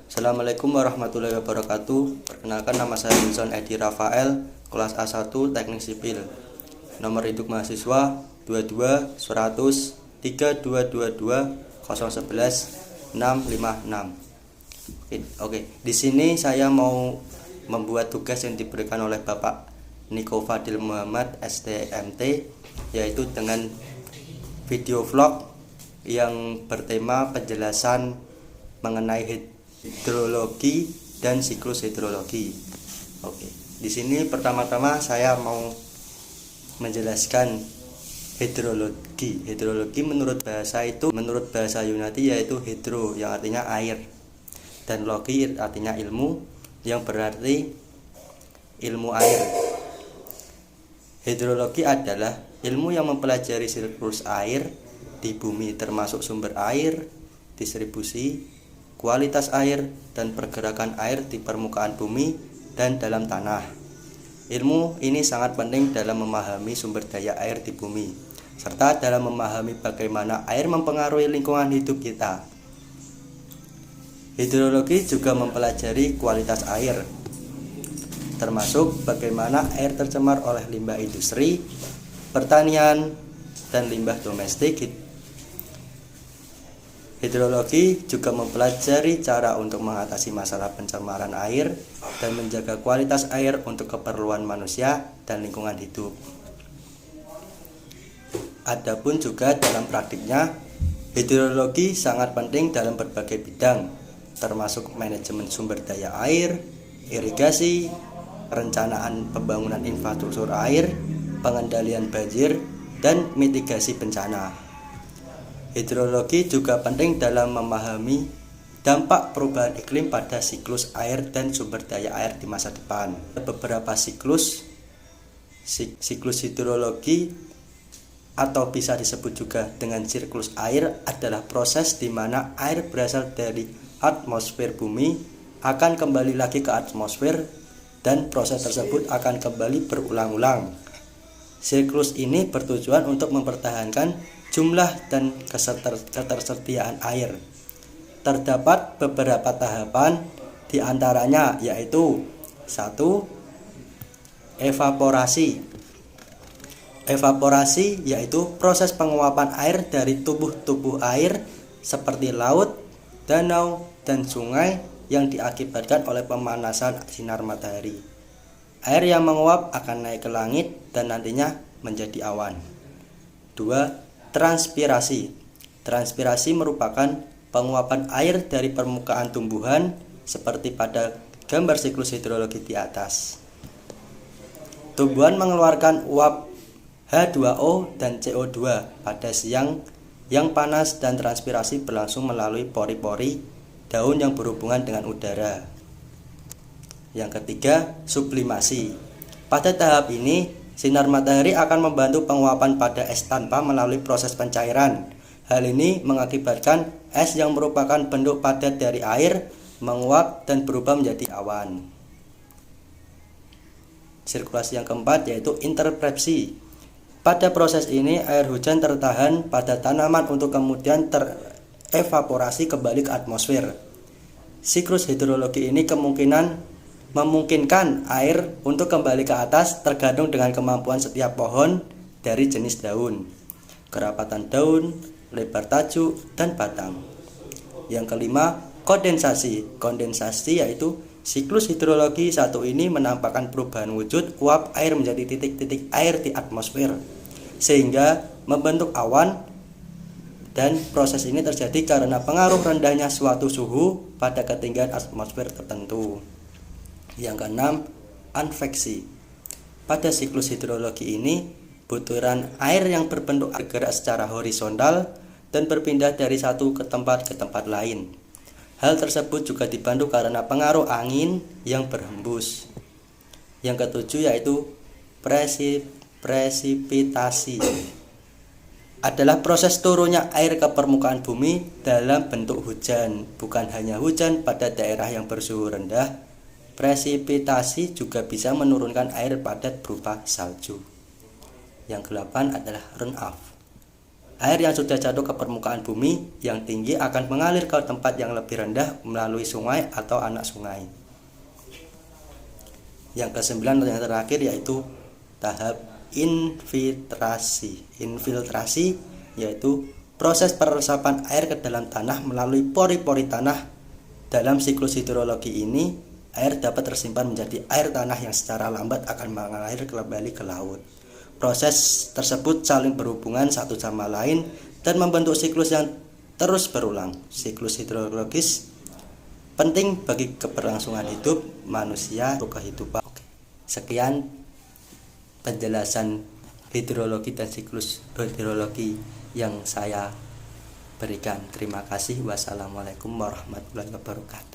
Assalamualaikum warahmatullahi wabarakatuh. Perkenalkan, nama saya Wilson Edi Rafael, kelas A1 Teknik Sipil. Nomor induk mahasiswa 22 100 3222 011 656. Oke, di sini saya mau membuat tugas yang diberikan oleh Bapak Niko Fadil Muhammad STMT, yaitu dengan video vlog yang bertema penjelasan mengenai hidrologi dan siklus hidrologi. Oke, di sini pertama-tama saya mau menjelaskan hidrologi. Hidrologi menurut bahasa Yunani yaitu hidro yang artinya air, dan logi artinya ilmu yang berarti ilmu air. Hidrologi adalah ilmu yang mempelajari siklus air di bumi, termasuk sumber air, distribusi, kualitas air, dan pergerakan air di permukaan bumi dan dalam tanah. Ilmu ini sangat penting dalam memahami sumber daya air di bumi, serta dalam memahami bagaimana air mempengaruhi lingkungan hidup kita. Hidrologi juga mempelajari kualitas air, termasuk bagaimana air tercemar oleh limbah industri, pertanian, dan limbah domestik. Hidrologi juga mempelajari cara untuk mengatasi masalah pencemaran air dan menjaga kualitas air untuk keperluan manusia dan lingkungan hidup. Adapun juga dalam praktiknya, hidrologi sangat penting dalam berbagai bidang, termasuk manajemen sumber daya air, irigasi, perencanaan pembangunan infrastruktur air, pengendalian banjir, dan mitigasi bencana. Hidrologi juga penting dalam memahami dampak perubahan iklim pada siklus air dan sumber daya air di masa depan. Beberapa siklus hidrologi atau bisa disebut juga dengan siklus air adalah proses di mana air berasal dari atmosfer bumi akan kembali lagi ke atmosfer, dan proses tersebut akan kembali berulang-ulang. Siklus ini bertujuan untuk mempertahankan jumlah dan ketersediaan air. Terdapat beberapa tahapan, diantaranya yaitu 1. Evaporasi. Evaporasi yaitu proses penguapan air dari tubuh-tubuh air seperti laut, danau, dan sungai yang diakibatkan oleh pemanasan sinar matahari. Air yang menguap akan naik ke langit dan nantinya menjadi awan. 2. Transpirasi. Transpirasi merupakan penguapan air dari permukaan tumbuhan seperti pada gambar siklus hidrologi di atas. Tumbuhan mengeluarkan uap H2O dan CO2 pada siang yang panas, dan transpirasi berlangsung melalui pori-pori daun yang berhubungan dengan udara. Yang ketiga, sublimasi. Pada tahap ini, sinar matahari akan membantu penguapan pada es tanpa melalui proses pencairan. Hal ini mengakibatkan es yang merupakan bentuk padat dari air menguap dan berubah menjadi awan. Sirkulasi yang keempat yaitu interpretasi. Pada proses ini, air hujan tertahan pada tanaman untuk kemudian terevaporasi kembali ke atmosfer. Siklus hidrologi ini memungkinkan air untuk kembali ke atas tergantung dengan kemampuan setiap pohon dari jenis daun, kerapatan daun, lebar tajuk, dan batang. Yang kelima, kondensasi. Kondensasi yaitu siklus hidrologi satu ini menampakkan perubahan wujud uap air menjadi titik-titik air di atmosfer, sehingga membentuk awan, dan proses ini terjadi karena pengaruh rendahnya suatu suhu pada ketinggian atmosfer tertentu. Yang keenam, adveksi. Pada siklus hidrologi ini, butiran air yang berbentuk bergerak secara horizontal dan berpindah dari satu ke tempat lain. Hal tersebut juga dibantu karena pengaruh angin yang berhembus. Yang ketujuh yaitu presipitasi. Adalah proses turunnya air ke permukaan bumi dalam bentuk hujan. Bukan hanya hujan pada daerah yang bersuhu rendah, presipitasi juga bisa menurunkan air padat berupa salju. Yang ke-8 adalah runoff. Air yang sudah jatuh ke permukaan bumi yang tinggi akan mengalir ke tempat yang lebih rendah melalui sungai atau anak sungai. Yang kesembilan atau yang terakhir yaitu tahap infiltrasi. Infiltrasi yaitu proses peresapan air ke dalam tanah melalui pori-pori tanah. Dalam siklus hidrologi ini, air dapat tersimpan menjadi air tanah yang secara lambat akan mengalir kembali ke laut. Proses tersebut saling berhubungan satu sama lain dan membentuk siklus yang terus berulang. Siklus hidrologis penting bagi keberlangsungan hidup manusia atau kehidupan. Sekian penjelasan hidrologi dan siklus hidrologi yang saya berikan. Terima kasih. Wassalamualaikum warahmatullahi wabarakatuh.